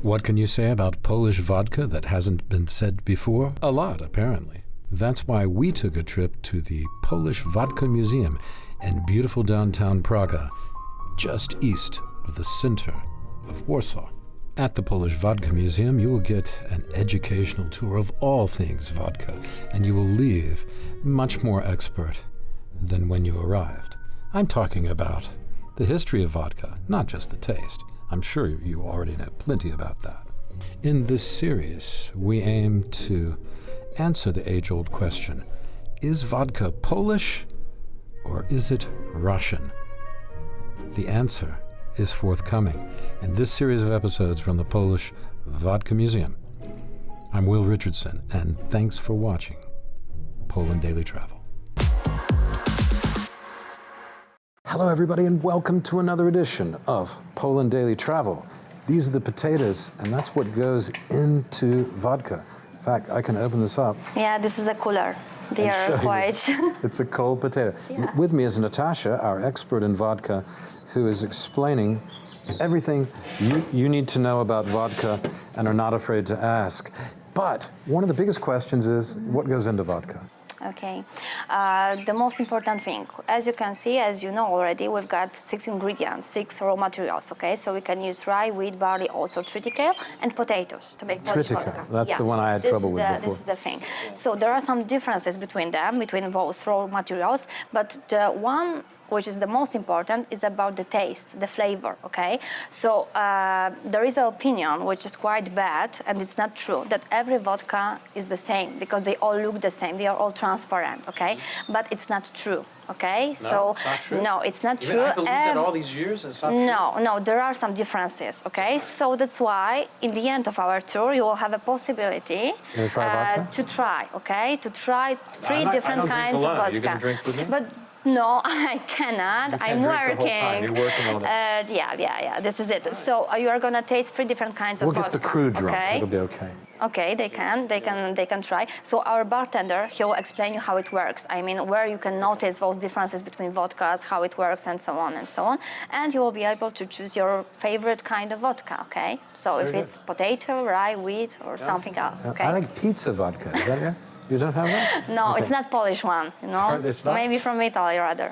What can you say about Polish vodka that hasn't been said before? A lot, apparently. That's why we took a trip to the Polish Vodka Museum in beautiful downtown Praga, just east of the center of Warsaw. At the Polish Vodka Museum, you will get an educational tour of all things vodka, and you will leave much more expert than when you arrived. I'm talking about the history of vodka, not just the taste. I'm sure you already know plenty about that. In this series, we aim to answer the age-old question, is vodka Polish or is it Russian? The answer is forthcoming in this series of episodes from the Polish Vodka Museum. I'm Will Richardson, and thanks for watching Poland Daily Travel. Hello, everybody, and welcome to another edition of Poland Daily Travel. These are the potatoes, and that's what goes into vodka. In fact, I can open this up. Yeah, this is a cooler. They are quite... It's a cold potato. Yeah. With me is Natasha, our expert in vodka, who is explaining everything you need to know about vodka and are not afraid to ask. But one of the biggest questions is, what goes into vodka? Okay. The most important thing, as you can see, as you know already, we've got 6 ingredients, 6 raw materials, okay? So we can use rye, wheat, barley, also triticale, and potatoes to make Polish vodka. That's the one I had trouble with before. This is the thing. So there are some differences between them, between those raw materials, but the one which is the most important, is about the taste, the flavor, okay? So there is an opinion, which is quite bad, and it's not true, that every vodka is the same, because they all look the same, they are all transparent, okay? But it's not true, okay? No, it's not true? No, it's not true. I believe that all these years, it's not true? No, there are some differences, okay? So that's why, in the end of our tour, you will have a possibility to try, okay? To try 3 different kinds of vodka. You're going to drink with me? But no, I cannot. I'm working. The whole time. You're working all day. Yeah. This is it. So you are gonna taste 3 different kinds of vodka. We'll get the crew drunk. Okay? It'll be okay. Okay, they can try. So our bartender, he will explain you how it works. I mean, where you can notice those differences between vodkas, how it works, and so on and so on. And you will be able to choose your favorite kind of vodka. Okay. So if it's potato, rye, wheat, or something else. Okay. I like pizza vodka. Is that it? You don't have that? No, okay. It's not Polish one, you know? It's not? Maybe from Italy rather.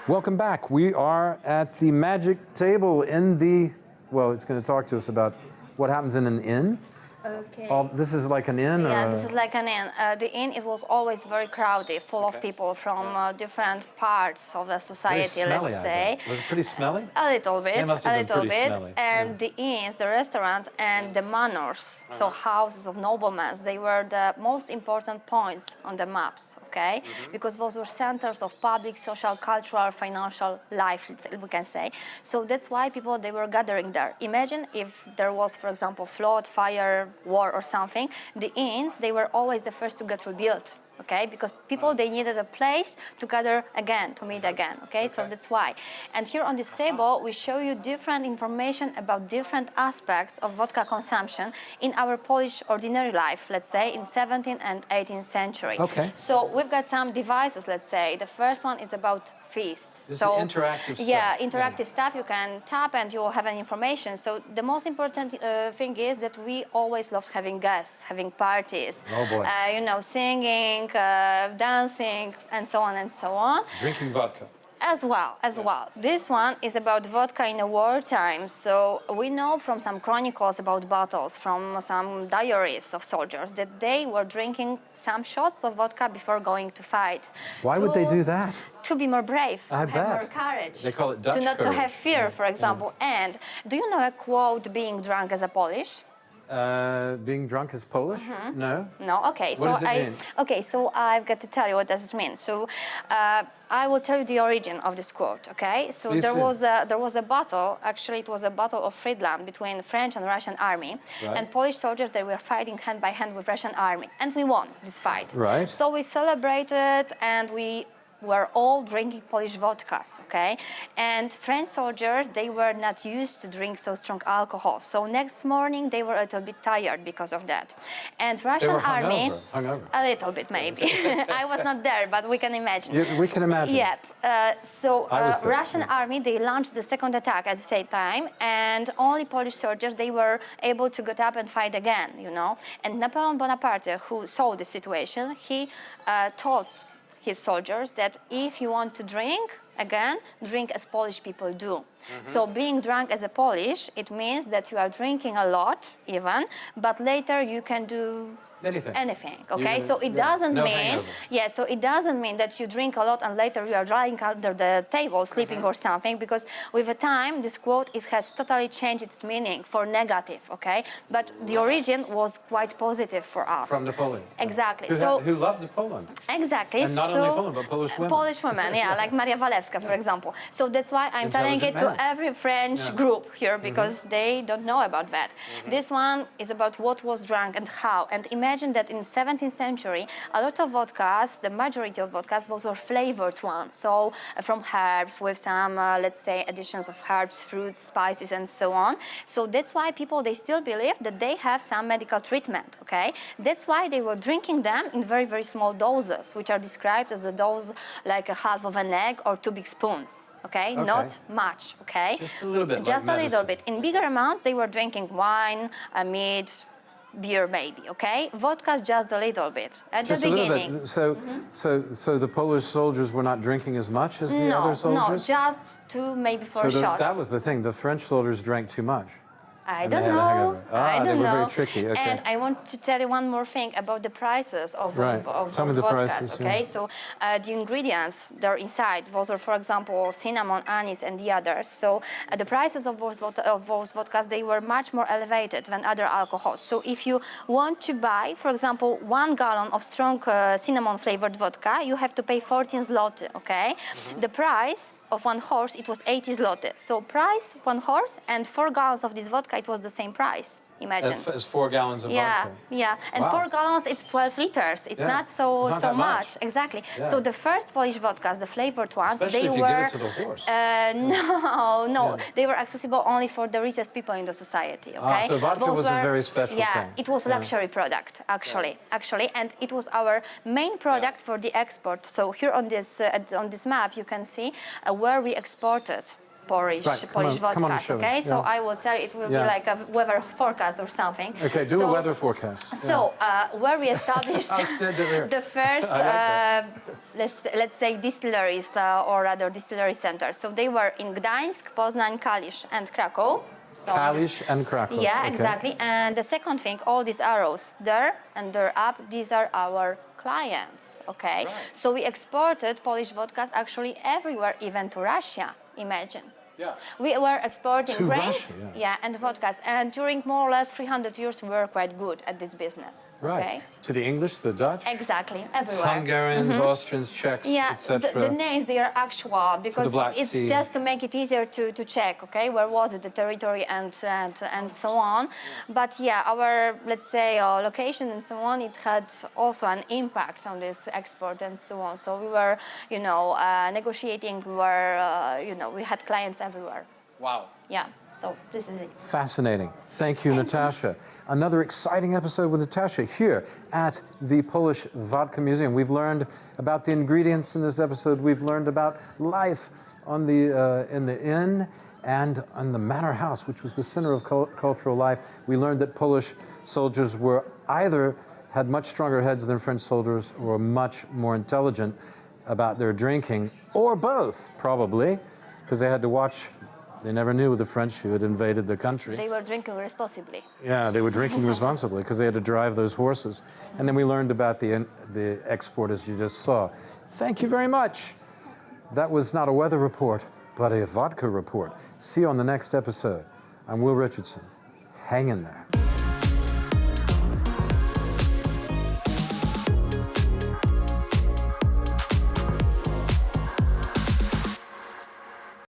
Welcome back. We are at the magic table in the, well, it's going to talk to us about what happens in an inn. Okay. This is like an inn? Yeah, or this is like an inn. The inn, it was always very crowded, full of people from different parts of the society, smelly, let's say. Was it pretty smelly? A little bit, They must have been pretty smelly. And the inns, the restaurants, and the manors, so houses of noblemen, they were the most important points on the maps, okay? Because those were centers of public, social, cultural, financial life, we can say. So that's why people, they were gathering there. Imagine if there was, for example, flood, fire, war or something, the inns, they were always the first to get rebuilt, okay? Because people, they needed a place to gather again, to meet again, okay? So that's why. And here on this table, we show you different information about different aspects of vodka consumption in our Polish ordinary life, let's say, in 17th and 18th century. Okay. So we've got some devices, let's say. The first one is about feasts. This is interactive stuff. Yeah, interactive stuff. You can tap and you will have an information. So the most important thing is that we always loved having guests, having parties. Oh boy. You know, singing, dancing, and so on and so on. Drinking vodka. As well. This one is about vodka in the wartime. So we know from some chronicles about battles, from some diaries of soldiers, that they were drinking some shots of vodka before going to fight. Why would they do that? To be more brave, I have bet. more courage. They call it Dutch not courage. to have fear, for example. And do you know a quote, being drunk as a Polish? Being drunk is Polish? No. No, okay. What does it mean? Okay, so I've got to tell you what does it mean. So I will tell you the origin of this quote, okay? So Please there do. was a battle, actually it was a battle of Friedland between French and Russian army. Right. And Polish soldiers, they were fighting hand by hand with Russian army. And we won this fight. Right. So we celebrated and we were all drinking Polish vodkas, okay? And French soldiers, they were not used to drink so strong alcohol. So next morning, they were a little bit tired because of that. And Russian army, hungover. a little bit maybe. I was not there, but we can imagine. We can imagine. Yeah. So I was there, Russian army, they launched the second attack at the same time, and only Polish soldiers, they were able to get up and fight again, you know. And Napoleon Bonaparte, who saw the situation, he taught his soldiers that if you want to drink again, drink as Polish people do. So being drunk as a Polish, it means that you are drinking a lot even, but later you can do anything, okay? So it doesn't mean, so it doesn't mean that you drink a lot and later you are lying under the table sleeping or something, because with the time, this quote, it has totally changed its meaning for negative, okay? But the origin was quite positive for us. From Napoleon. Exactly. Who loved Poland. Exactly. And not only Poland, but Polish women. Polish women, yeah, like Maria Walewska, for example. So that's why I'm telling it to every French group here, because they don't know about that. This one is about what was drunk and how. And imagine that in the 17th century, a lot of vodkas, the majority of vodkas, those were flavored ones. So from herbs with some, let's say, additions of herbs, fruits, spices, and so on. So that's why people, they still believe that they have some medical treatment, okay? That's why they were drinking them in very, very small doses, which are described as a dose like a half of an egg or 2 big spoons. Okay, not much, okay? Just a little bit. Just like a little bit. In bigger amounts, they were drinking wine, meat, beer maybe, okay? Vodka just a little bit at the beginning. A little bit. So the Polish soldiers were not drinking as much as the other soldiers? No, just 2, maybe 4 shots. That was the thing. The French soldiers drank too much. I don't know. I don't they were know. very tricky. Okay. And I want to tell you one more thing about the prices of those, Some of the vodkas. prices, okay, so the ingredients they're inside. Those are, for example, cinnamon, anise, and the others. So the prices of those vodkas, they were much more elevated than other alcohols. So if you want to buy, for example, 1 gallon of strong cinnamon-flavored vodka, you have to pay 14 zloty. Okay, the price of 1 horse, it was 80 zloty. So price, 1 horse, and 4 gallons of this vodka, it was the same price. Imagine. As 4 gallons of vodka. Yeah. And 4 gallons, it's 12 liters. It's not so much. Exactly. Yeah. So the first Polish vodkas, the flavored ones, especially they if you were. Give it to the horse. No. They were accessible only for the richest people in the society. Okay. So vodka was a very special thing. Yeah, it was luxury product actually, and it was our main product for the export. So here on this map, you can see where we exported Polish vodkas, okay? So I will tell you, it will be like a weather forecast or something. Okay, do a weather forecast. So where we established the first, let's say, distilleries or rather distillery centers. So they were in Gdańsk, Poznań, Kalisz, and Krakow. So Kalisz and Krakow. Yeah, exactly. And the second thing, all these arrows there and there up, these are our clients, okay? Right. So we exported Polish vodkas actually everywhere, even to Russia, imagine. Yeah. We were exporting grains, and vodkas, and during more or less 300 years, we were quite good at this business. Right. Okay? To the English, the Dutch? Exactly, everywhere. Hungarians, Austrians, Czechs, etc. The names, they are actual, because it's just to make it easier to check, okay, where was it, the territory, and so on. But yeah, our, let's say, location and so on, it had also an impact on this export and so on. So we were, negotiating, we were, we had clients everywhere. Wow. Yeah, so this is it. Fascinating. Thank you, Natasha. Another exciting episode with Natasha here at the Polish Vodka Museum. We've learned about the ingredients in this episode. We've learned about life on in the inn and on the manor house, which was the center of cultural life. We learned that Polish soldiers were either had much stronger heads than French soldiers or much more intelligent about their drinking, or both, probably, because they had to watch. They never knew the French who had invaded their country. They were drinking responsibly. Yeah, they were drinking responsibly because they had to drive those horses. And then we learned about the export, as you just saw. Thank you very much. That was not a weather report, but a vodka report. See you on the next episode. I'm Will Richardson. Hang in there.